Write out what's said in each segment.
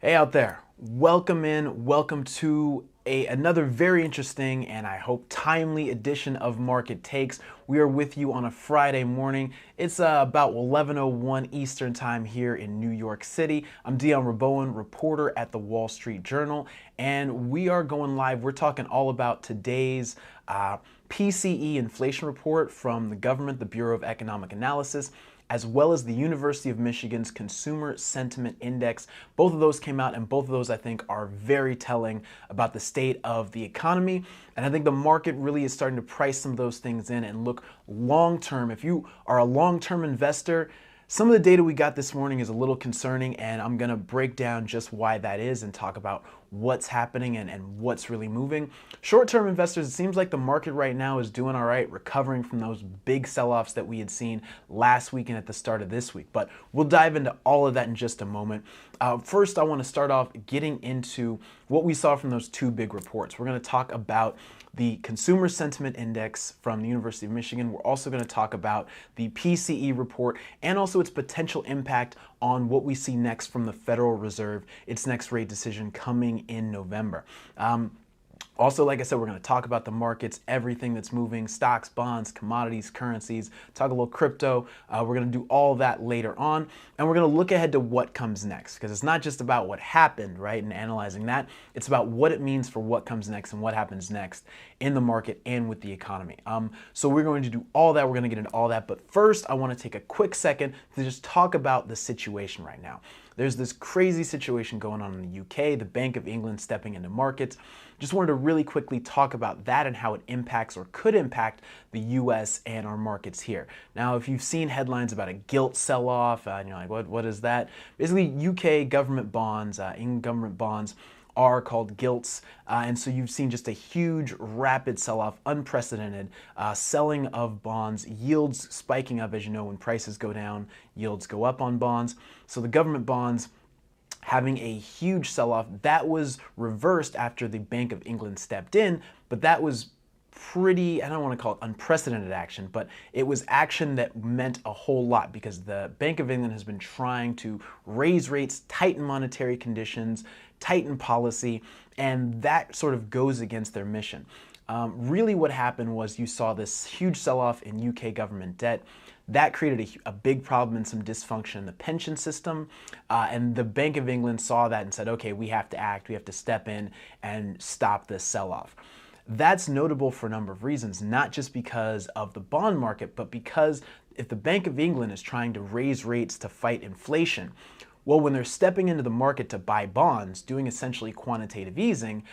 Hey out there, welcome to another very interesting and I hope timely edition of Market Takes. We are with you on a Friday morning. It's about 11:01 Eastern time here in New York City. I'm Dion, Rabouin, reporter at the Wall Street Journal, and we are going live. We're talking all about today's PCE inflation report from the government, the Bureau of Economic Analysis, as well as the University of Michigan's Consumer Sentiment Index. Both of those came out, and both of those I think are very telling about the state of the economy. And I think the market really is starting to price some of those things in and look long-term. If you are a long-term investor, some of the data we got this morning is a little concerning, and I'm going to break down just why that is and talk about what's happening and what's really moving. Short-term investors, it seems like the market right now is doing all right, recovering from those big sell-offs that we had seen last week and at the start of this week. But we'll dive into all of that in just a moment. First, I want to start off getting into what we saw from those two big reports. We're going to talk about the Consumer Sentiment Index from the University of Michigan. We're also going to talk about the PCE report and also its potential impact on what we see next from the Federal Reserve, its next rate decision coming in November. Also, like I said, we're going to talk about the markets, everything that's moving, stocks, bonds, commodities, currencies, talk a little crypto. We're going to do all that later on. And we're going to look ahead to what comes next, because it's not just about what happened, right, and analyzing that. It's about what it means for what comes next and what happens next in the market and with the economy. So we're going to do all that. We're going to get into all that. But first, I want to take a quick second to just talk about the situation right now. There's this crazy situation going on in the UK, the Bank of England stepping into markets. Just wanted to really quickly talk about that and how it impacts or could impact the US and our markets here. Now, if you've seen headlines about a gilt sell-off, and you're like, what is that? Basically, UK government bonds, England government bonds, are called gilts, and so you've seen just a huge rapid sell-off, unprecedented selling of bonds, yields spiking up. As you know, when prices go down, yields go up on bonds. So the government bonds having a huge sell-off. That was reversed after the Bank of England stepped in, but that was pretty, I don't want to call it unprecedented action, but it was action that meant a whole lot because the Bank of England has been trying to raise rates, tighten monetary conditions, tighten policy, and that sort of goes against their mission. Really what happened was you saw this huge sell-off in UK government debt. That created a big problem and some dysfunction in the pension system, and the Bank of England saw that and said, okay, we have to act, we have to step in and stop this sell-off. That's notable for a number of reasons, not just because of the bond market, but because if the Bank of England is trying to raise rates to fight inflation, well, when they're stepping into the market to buy bonds, doing essentially quantitative easing,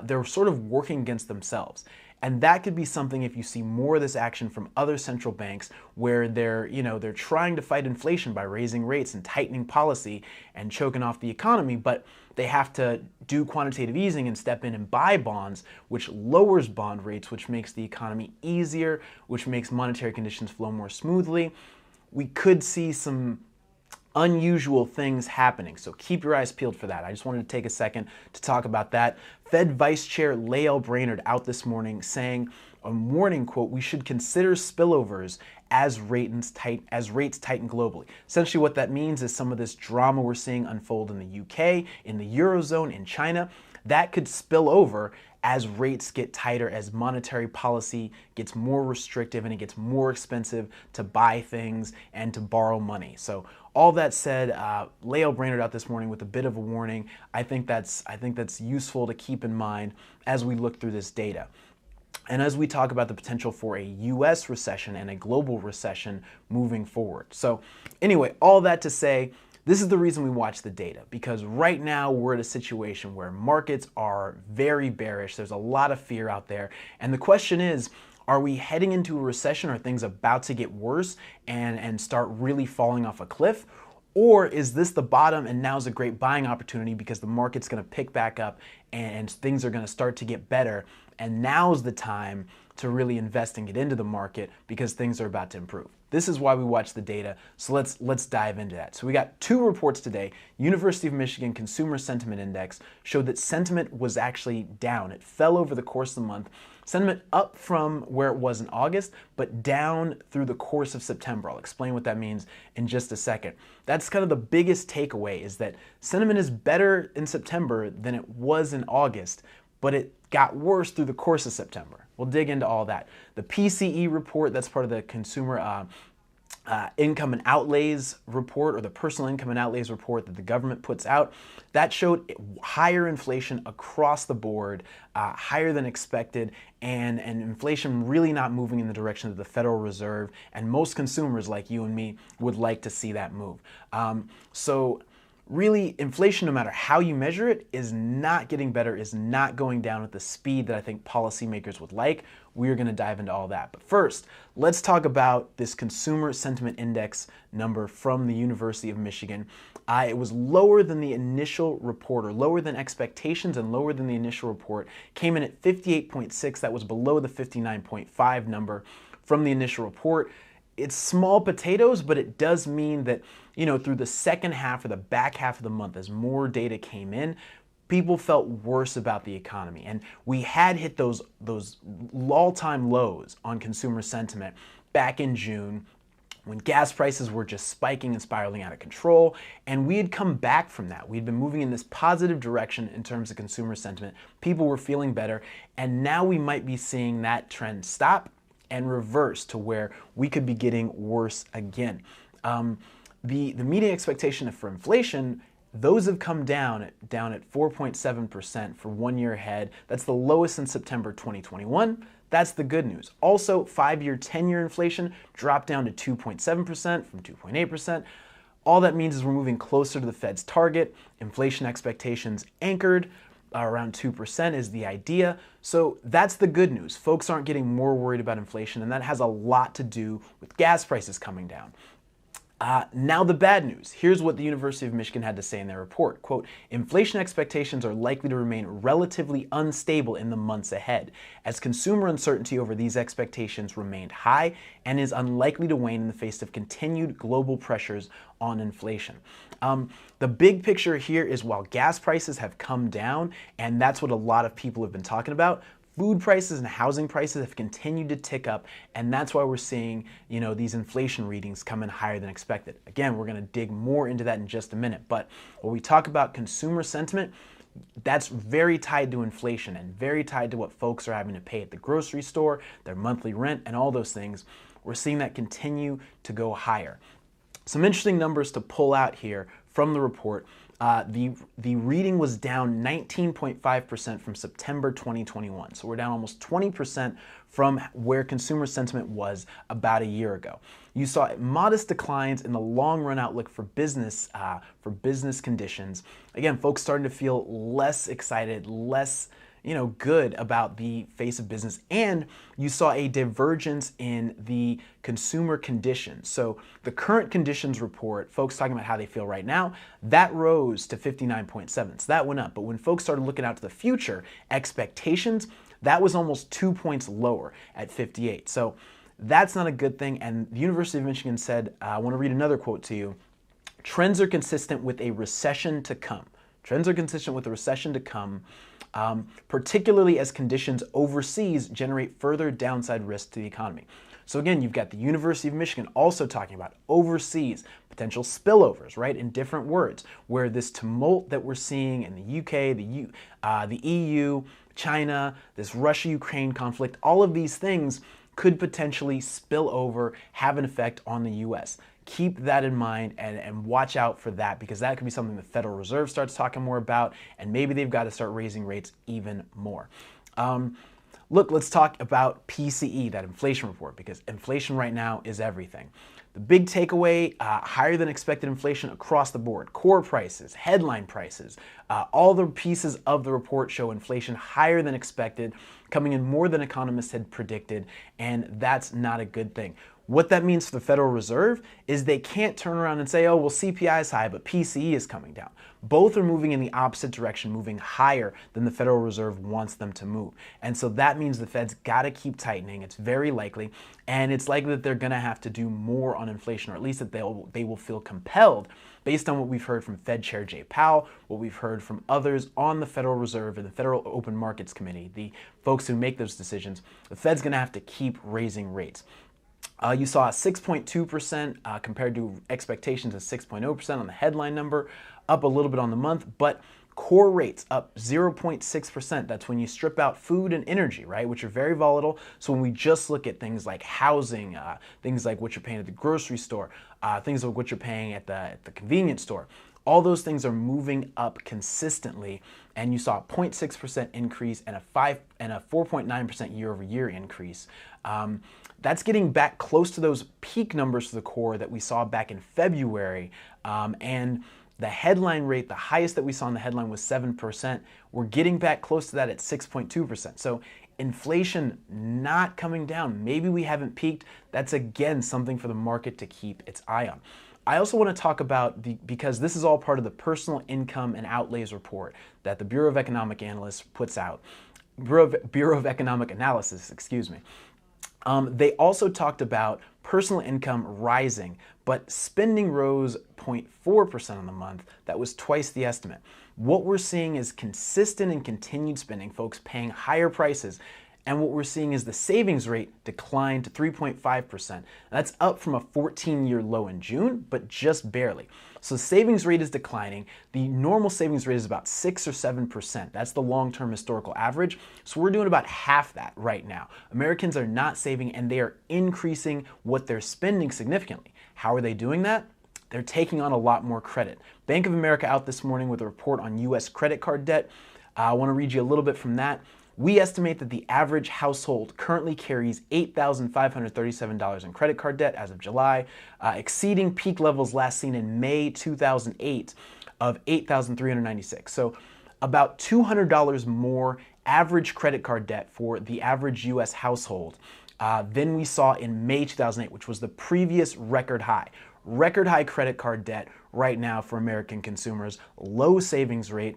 they're sort of working against themselves. And that could be something if you see more of this action from other central banks where they're trying to fight inflation by raising rates and tightening policy and choking off the economy, but they have to do quantitative easing and step in and buy bonds, which lowers bond rates, which makes the economy easier, which makes monetary conditions flow more smoothly. We could see some unusual things happening. So keep your eyes peeled for that. I just wanted to take a second to talk about that. Fed Vice Chair Lael Brainard out this morning saying, a warning quote, we should consider spillovers as rates tighten globally. Essentially what that means is some of this drama we're seeing unfold in the UK, in the Eurozone, in China, that could spill over as rates get tighter, as monetary policy gets more restrictive and it gets more expensive to buy things and to borrow money. So all that said, Lael Brainard out this morning with a bit of a warning. I think that's useful to keep in mind as we look through this data. And as we talk about the potential for a US recession and a global recession moving forward. So anyway, all that to say, this is the reason we watch the data, because right now we're at a situation where markets are very bearish. There's a lot of fear out there. And the question is, are we heading into a recession? Are things about to get worse and start really falling off a cliff? Or is this the bottom and now's a great buying opportunity because the market's going to pick back up and things are going to start to get better, and now's the time to really invest and get into the market because things are about to improve. This is why we watch the data. So let's dive into that. So we got two reports today. University of Michigan Consumer Sentiment Index showed that sentiment was actually down. It fell over the course of the month. Sentiment up from where it was in August, but down through the course of September. I'll explain what that means in just a second. That's kind of the biggest takeaway, is that sentiment is better in September than it was in August, but it got worse through the course of September. We'll dig into all that. The PCE report, that's part of the Consumer Income and Outlays report, or the Personal Income and Outlays report that the government puts out, that showed higher inflation across the board, higher than expected, and inflation really not moving in the direction of the Federal Reserve, and most consumers like you and me would like to see that move. So really, inflation, no matter how you measure it, is not getting better, is not going down at the speed that I think policymakers would like. We are going to dive into all that. But first, let's talk about this Consumer Sentiment Index number from the University of Michigan. It was lower than the initial report, or lower than expectations and lower than the initial report. Came in at 58.6. That was below the 59.5 number from the initial report. It's small potatoes, but it does mean that, through the second half or the back half of the month, as more data came in, people felt worse about the economy. And we had hit those all-time lows on consumer sentiment back in June, when gas prices were just spiking and spiraling out of control, and we had come back from that. We'd been moving in this positive direction in terms of consumer sentiment. People were feeling better, and now we might be seeing that trend stop and reverse to where we could be getting worse again. The median expectation for inflation, those have come down at 4.7% for 1 year ahead. That's the lowest in September 2021. That's the good news. Also, 5-year, 10-year inflation dropped down to 2.7% from 2.8%. All that means is we're moving closer to the Fed's target. Inflation expectations anchored around 2% is the idea. So that's the good news. Folks aren't getting more worried about inflation, and that has a lot to do with gas prices coming down. Now the bad news. Here's what the University of Michigan had to say in their report. Quote, inflation expectations are likely to remain relatively unstable in the months ahead, as consumer uncertainty over these expectations remained high and is unlikely to wane in the face of continued global pressures on inflation. The big picture here is, while gas prices have come down, and that's what a lot of people have been talking about, food prices and housing prices have continued to tick up, and that's why we're seeing, these inflation readings come in higher than expected. Again, we're going to dig more into that in just a minute, but when we talk about consumer sentiment, that's very tied to inflation and very tied to what folks are having to pay at the grocery store, their monthly rent, and all those things. We're seeing that continue to go higher. Some interesting numbers to pull out here from the report. The reading was down 19.5% from September 2021. So we're down almost 20% from where consumer sentiment was about a year ago. You saw modest declines in the long-run outlook for business conditions. Again, folks starting to feel less excited, less good about the face of business, and you saw a divergence in the consumer conditions. So the current conditions report, folks talking about how they feel right now, that rose to 59.7. So that went up. But when folks started looking out to the future expectations, that was almost 2 points lower at 58. So that's not a good thing. And the University of Michigan said, I want to read another quote to you. Trends are consistent with a recession to come. Trends are consistent with a recession to come, particularly as conditions overseas generate further downside risk to the economy. So again, you've got the University of Michigan also talking about overseas potential spillovers, right, in different words, where this tumult that we're seeing in the UK, the EU, China, this Russia-Ukraine conflict, all of these things could potentially spill over, have an effect on the US. Keep that in mind and watch out for that, because that could be something the Federal Reserve starts talking more about, and maybe they've got to start raising rates even more. Look, let's talk about PCE, that inflation report, because inflation right now is everything. The big takeaway, higher than expected inflation across the board. Core prices, headline prices, all the pieces of the report show inflation higher than expected, coming in more than economists had predicted, and that's not a good thing. What that means for the Federal Reserve is they can't turn around and say, oh, well, CPI is high, but PCE is coming down. Both are moving in the opposite direction, moving higher than the Federal Reserve wants them to move. And so that means the Fed's got to keep tightening. It's very likely. And it's likely that they're going to have to do more on inflation, or at least that they will feel compelled based on what we've heard from Fed Chair Jay Powell, what we've heard from others on the Federal Reserve and the Federal Open Markets Committee, the folks who make those decisions. The Fed's going to have to keep raising rates. You saw a 6.2% compared to expectations of 6.0% on the headline number, up a little bit on the month, but core rates up 0.6%. That's when you strip out food and energy, right, which are very volatile. So when we just look at things like housing, things like what you're paying at the grocery store, things like what you're paying at the convenience store, all those things are moving up consistently, and you saw a 0.6% increase and a 4.9% year-over-year increase. That's getting back close to those peak numbers for the core that we saw back in February, and the headline rate, the highest that we saw in the headline was 7%. We're getting back close to that at 6.2%. So inflation not coming down. Maybe we haven't peaked. That's again something for the market to keep its eye on. I also want to talk about because this is all part of the personal income and outlays report that the Bureau of Economic Analysts puts out. Bureau of Economic Analysis, excuse me. They also talked about personal income rising, but spending rose 0.4% on the month. That was twice the estimate. What we're seeing is consistent and continued spending, folks paying higher prices. And what we're seeing is the savings rate decline to 3.5%. That's up from a 14-year low in June, but just barely. So savings rate is declining. The normal savings rate is about 6 or 7%. That's the long-term historical average. So we're doing about half that right now. Americans are not saving, and they are increasing what they're spending significantly. How are they doing that? They're taking on a lot more credit. Bank of America out this morning with a report on U.S. credit card debt. I want to read you a little bit from that. We estimate that the average household currently carries $8,537 in credit card debt as of July, exceeding peak levels last seen in May 2008 of $8,396. So about $200 more average credit card debt for the average U.S. household than we saw in May 2008, which was the previous record high. Record high credit card debt right now for American consumers, low savings rate,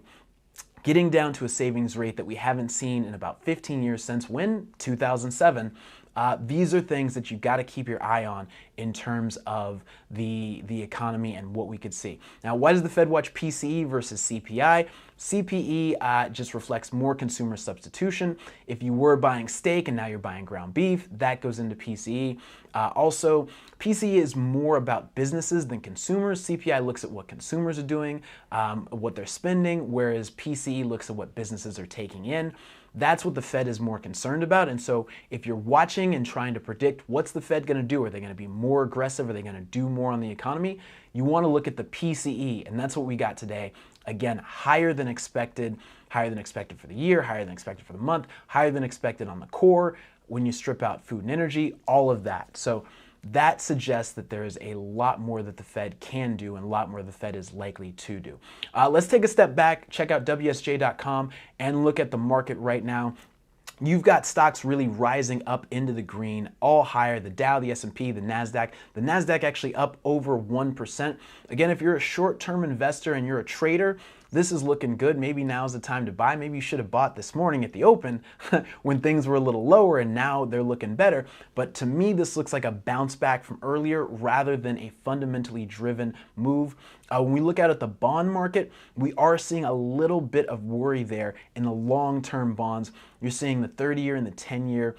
getting down to a savings rate that we haven't seen in about 15 years since when? 2007. These are things that you've got to keep your eye on in terms of the economy and what we could see. Now, why does the Fed watch PCE versus CPI? CPE just reflects more consumer substitution. If you were buying steak and now you're buying ground beef, that goes into PCE. Also, PCE is more about businesses than consumers. CPI looks at what consumers are doing, what they're spending, whereas PCE looks at what businesses are taking in. That's what the Fed is more concerned about. And so if you're watching and trying to predict what's the Fed going to do, are they going to be more aggressive? Are they going to do more on the economy? You want to look at the PCE, and that's what we got today. Again, higher than expected for the year, higher than expected for the month, higher than expected on the core when you strip out food and energy, all of that. So that suggests that there is a lot more that the Fed can do and a lot more the Fed is likely to do. Let's take a step back, check out WSJ.com and look at the market right now. You've got stocks really rising up into the green, all higher, the Dow, the S&P, the NASDAQ. The NASDAQ actually up over 1%. Again, if you're a short-term investor and you're a trader, this is looking good. Maybe now's the time to buy. Maybe you should have bought this morning at the open when things were a little lower and now they're looking better. But to me, this looks like a bounce back from earlier rather than a fundamentally driven move. When we look out at the bond market, we are seeing a little bit of worry there in the long-term bonds. You're seeing the 30-year and the 10-year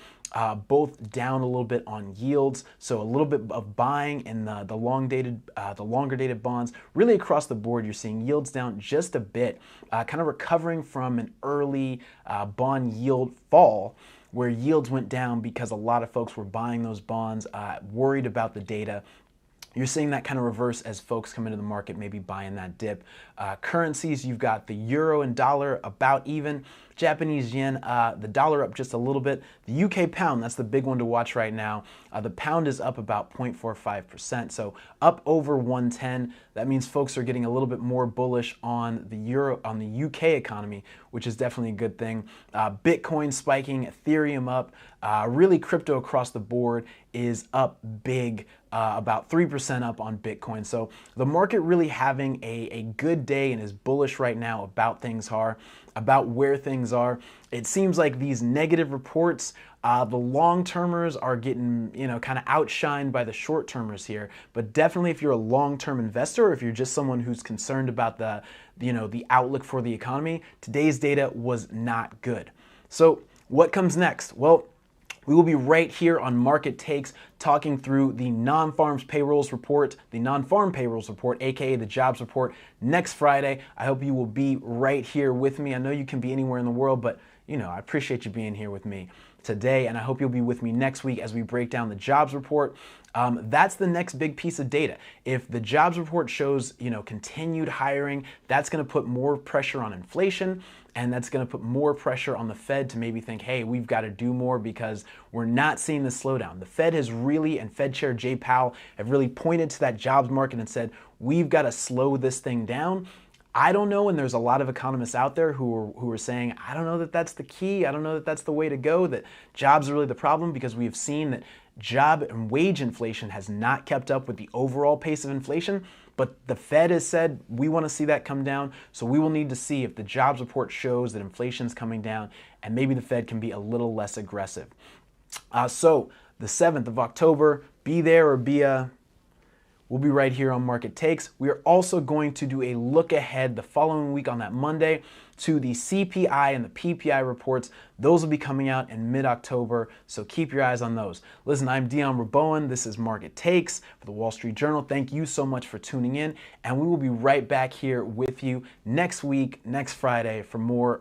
both down a little bit on yields, so a little bit of buying in the longer dated bonds. Really across the board, you're seeing yields down just a bit, kind of recovering from an early bond yield fall, where yields went down because a lot of folks were buying those bonds, worried about the data. You're seeing that kind of reverse as folks come into the market, maybe buying that dip. Currencies, you've got the euro and dollar about even. Japanese yen, the dollar up just a little bit. The UK pound, that's the big one to watch right now. The pound is up about 0.45%, so up over 110. That means folks are getting a little bit more bullish on the euro, on the UK economy, which is definitely a good thing. Bitcoin spiking, Ethereum up, really crypto across the board is up big, about 3% up on Bitcoin. So the market really having a good day and is bullish right now about where things are. It seems like these negative reports, the long-termers are getting, kind of outshined by the short-termers here. But definitely if you're a long-term investor, or if you're just someone who's concerned about the outlook for the economy, today's data was not good. So what comes next? Well, we will be right here on Market Takes talking through the non-farm payrolls report, aka the jobs report, next Friday. I hope you will be right here with me. I know you can be anywhere in the world, but I appreciate you being here with me today, and I hope you'll be with me next week as we break down the jobs report. That's the next big piece of data. If the jobs report shows, continued hiring, that's going to put more pressure on inflation, and that's going to put more pressure on the Fed to maybe think, hey, we've got to do more because we're not seeing the slowdown. The Fed has really, and Fed Chair Jay Powell have really pointed to that jobs market and said, we've got to slow this thing down. I don't know, and there's a lot of economists out there who are saying, I don't know that that's the key. I don't know that that's the way to go, that jobs are really the problem, because we have seen that job and wage inflation has not kept up with the overall pace of inflation. But the Fed has said, we want to see that come down. So we will need to see if the jobs report shows that inflation's coming down, and maybe the Fed can be a little less aggressive. So the 7th of October, be there or be we'll be right here on Market Takes. We are also going to do a look ahead the following week on that Monday to the CPI and the PPI reports. Those will be coming out in mid-October, so keep your eyes on those. Listen, I'm Dion Rabouin. This is Market Takes for the Wall Street Journal. Thank you so much for tuning in, and we will be right back here with you next week, next Friday, for more